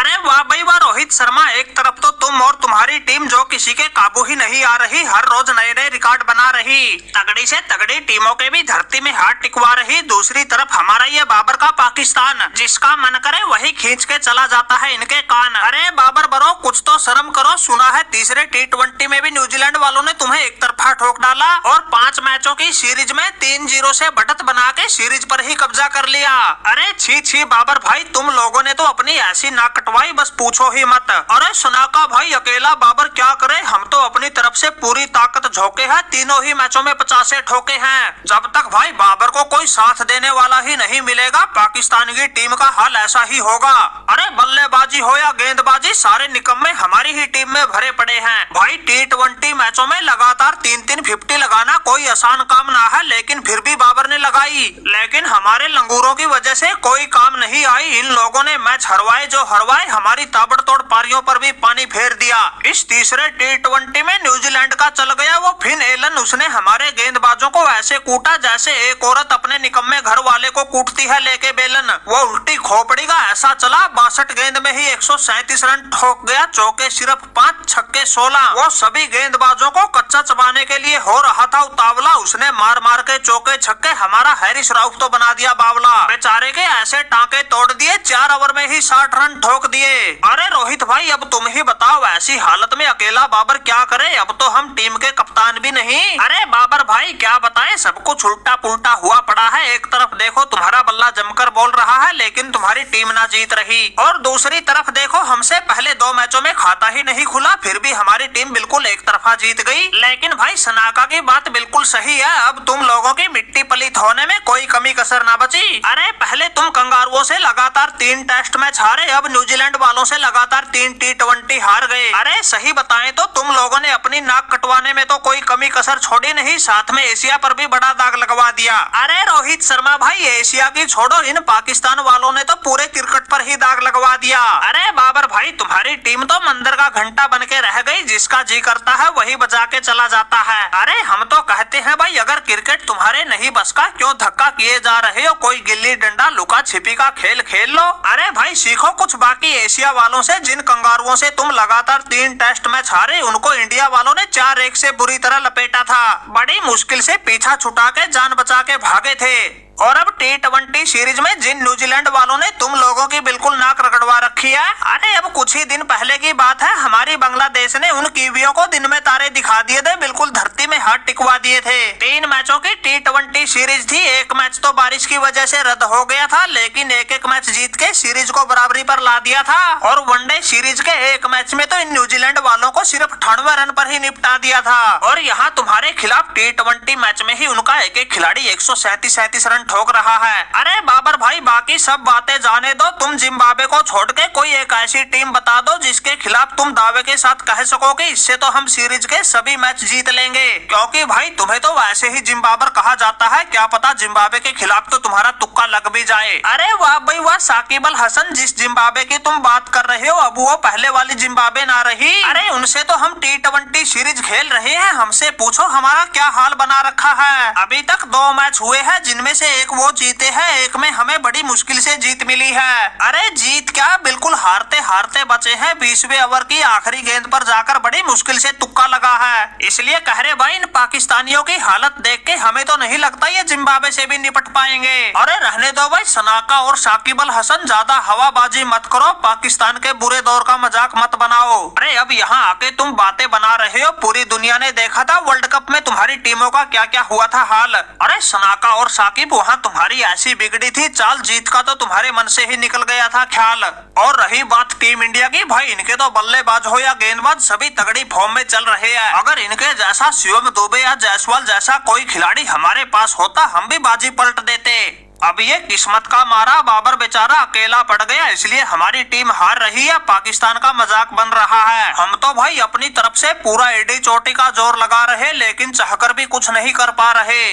अरे वाह भाई वाह रोहित शर्मा, एक तरफ तो तुम और तुम्हारी टीम जो किसी के काबू ही नहीं आ रही, हर रोज नए नए रिकॉर्ड बना रही, तगड़ी से तगड़ी टीमों के भी धरती में हाथ टिकवा रही। दूसरी तरफ हमारा ये बाबर का पाकिस्तान, जिसका मन करे वही खींच के चला जाता है इनके कान। अरे बाबर बरो, कुछ तो शर्म करो। सुना है तीसरे T20 में भी न्यूजीलैंड वालों ने तुम्हें एक तरफा ठोक डाला और 5 मैचों की सीरीज में 3-0 से बढ़त बना के सीरीज पर ही कब्जा कर लिया। अरे छी छी बाबर भाई, तुम लोगों ने तो अपनी ऐसी नाक कटवाई, बस पूछो ही मत। अरे सनाका भाई, अकेला बाबर क्या करे, हम तो अपनी तरफ से पूरी ताकत झोंके हैं, तीनों ही मैचों में 50 ठोके हैं। जब तक भाई बाबर को कोई साथ देने वाला ही नहीं मिलेगा, पाकिस्तान की टीम का हाल ऐसा ही होगा। अरे बल्लेबाजी हो या गेंदबाजी, सारे निकम्मे हमारी ही टीम में भरे पड़े हैं। भाई T20 मैचों में लगातार 3-3 50 लगाना कोई आसान काम ना है, लेकिन फिर भी बाबर ने लगाई। लेकिन हमारे लंगूरों की वजह से कोई काम नहीं आई। इन लोगों ने मैच हरवाए जो हरवाए, हमारी ताबड़तोड़ पारियों पर भी पानी फेर दिया। इस तीसरे T20 में न्यूजीलैंड का चल गया वो फिन एलन, उसने हमारे गेंदबाजों को ऐसे कूटा जैसे एक औरत अपने निकम्मे घर वाले को कूटती है लेके बेलन। वो उल्टी खोपड़ी का ऐसा चला, 62 गेंद में ही 137 रन ठोक गया, चौके सिर्फ 5, छक्के 16। वो सभी गेंदबाजों को कच्चा चबाने के लिए हो रहा था उतावला, उसने मार मार के चौके छक्के हमारा हैरिस राउफ तो बना दिया बावला। बेचारे के ऐसे टांके तोड़ दिए, 4 ओवर में ही 60 रन ठोक दिए। अरे रोहित भाई, अब तुम ही बताओ, ऐसी हालत में अकेला बाबर क्या करे, अब तो हम टीम के कप्तान भी नहीं। अरे बाबर भाई क्या बताएं, सब कुछ उल्टा पुल्टा हुआ पड़ा है। एक तरफ देखो तुम्हारा बल्ला जमकर बोल रहा है, लेकिन तुम्हारी टीम ना जीत रही, और दूसरी तरफ देखो हमसे पहले 2 मैचों में खाता ही नहीं खुला, फिर भी हमारी टीम बिल्कुल एक तरफा जीत गई। लेकिन भाई सनाका की बात बिल्कुल सही है, अब तुम लोगों की मिट्टी पलीत होने में कोई कमी कसर ना बची। अरे पहले तुम कंगारुओं से लगातार 3 टेस्ट मैच हारे, अब न्यूजीलैंड वालों से लगातार 3 T20 हार गए। अरे सही बताएं तो तुम लोगों ने अपनी नाक कटवाने में तो कोई कमी कसर छोड़ी नहीं, साथ में एशिया पर भी बड़ा दाग लगवा दिया। अरे रोहित शर्मा भाई, एशिया की छोड़ो, इन पाकिस्तान वालों ने तो पूरे क्रिकेट पर ही दाग लगवा दिया। अरे बाबर भाई, तुम्हारी टीम तो मंदिर का घंटा बन के रह गई, जिसका जी करता है वही बजा के चला जाता है। अरे हम तो कहते हैं भाई, अगर क्रिकेट तुम्हारे नहीं बस का, क्यों धक्का किए जा रहे हो, कोई गिल्ली डंडा लुका छिपी का खेल खेल लो। अरे भाई सीखो कुछ बाकी एशिया वालों से, जिन कंगारुओं से तुम लगातार 3 टेस्ट मैच हारे, उनको इंडिया वालों ने 4-1 से बुरी तरह लपेटा था। बड़ी मुश्किल से पीछा छुटा के जान बचा के भागे थे। और अब T20 सीरीज में जिन न्यूजीलैंड वालों ने तुम लोगों की बिल्कुल नाक रगड़वा रखी है। अरे अब कुछ ही दिन पहले की बात है, हमारी बांग्लादेश ने उन कीवियों को दिन में तारे दिखा दिए थे, बिल्कुल धरती में हाथ टिकवा दिए थे। 3 मैचों की T20 सीरीज थी, एक मैच तो बारिश की वजह से रद्द हो गया था, लेकिन एक मैच जीत के सीरीज को बराबरी पर ला दिया था। और वनडे सीरीज के एक मैच में तो इन न्यूजीलैंड वालों को सिर्फ 98 रन पर ही निपटा दिया था। और यहाँ तुम्हारे खिलाफ T20 मैच में ही उनका एक खिलाड़ी 137 रन ठोक रहा है। अरे बाबर भाई, बाकी सब बातें जाने दो, तुम जिम्बाब्वे को छोड़ के कोई एक ऐसी टीम बता दो जिसके खिलाफ तुम दावे के साथ कह सको कि इससे तो हम सीरीज के सभी मैच जीत लेंगे, क्योंकि भाई तुम्हें तो वैसे ही जिम्बाब्वे कहा जाता है, क्या पता जिम्बाब्वे के खिलाफ तो तुम्हारा तुक्का लग भी जाए। अरे वाह भाई वाह साकिब अल हसन, जिस जिम्बाब्वे की तुम बात कर रहे हो, अब वो पहले वाली जिम्बाब्वे ना रही। अरे उनसे तो हम T20 सीरीज खेल रहे हैं, हमसे पूछो हमारा क्या हाल बना रखा है। अभी तक 2 मैच हुए हैं, जिनमें से एक वो जीते हैं, एक में हमें बड़ी मुश्किल से जीत मिली है। अरे जीत क्या, बिल्कुल हारते हारते बचे हैं, 20वें ओवर की आखिरी गेंद पर जाकर बड़ी मुश्किल से तुक्का लगा है। इसलिए कह रहे भाई, इन पाकिस्तानियों की हालत देख के हमें तो नहीं लगता ये जिम्बाब्वे से भी निपट पाएंगे। अरे रहने दो भाई सनाका और साकिब अल हसन, ज्यादा हवाबाजी मत करो, पाकिस्तान के बुरे दौर का मजाक मत बनाओ। अरे अब यहाँ आके तुम बातें बना रहे हो, पूरी दुनिया ने देखा था वर्ल्ड कप में तुम्हारी टीमों का क्या क्या हुआ था हाल। अरे सनाका और साकिब, वहाँ तुम्हारी ऐसी बिगड़ी थी चाल, जीत का तो तुम्हारे मन से ही निकल गया था ख्याल। और रही बात टीम इंडिया की, भाई इनके तो बल्लेबाज हो या गेंदबाज सभी तगड़ी फॉर्म में चल रहे हैं। अगर इनके जैसा शिवम दुबे या जायसवाल जैसा कोई खिलाड़ी हमारे पास होता, हम भी बाजी पलट देते। अब ये किस्मत का मारा बाबर बेचारा अकेला पड़ गया, इसलिए हमारी टीम हार रही है, पाकिस्तान का मजाक बन रहा है। हम तो भाई अपनी तरफ से पूरा एडी चोटी का जोर लगा रहे, लेकिन चाहकर भी कुछ नहीं कर पा रहे।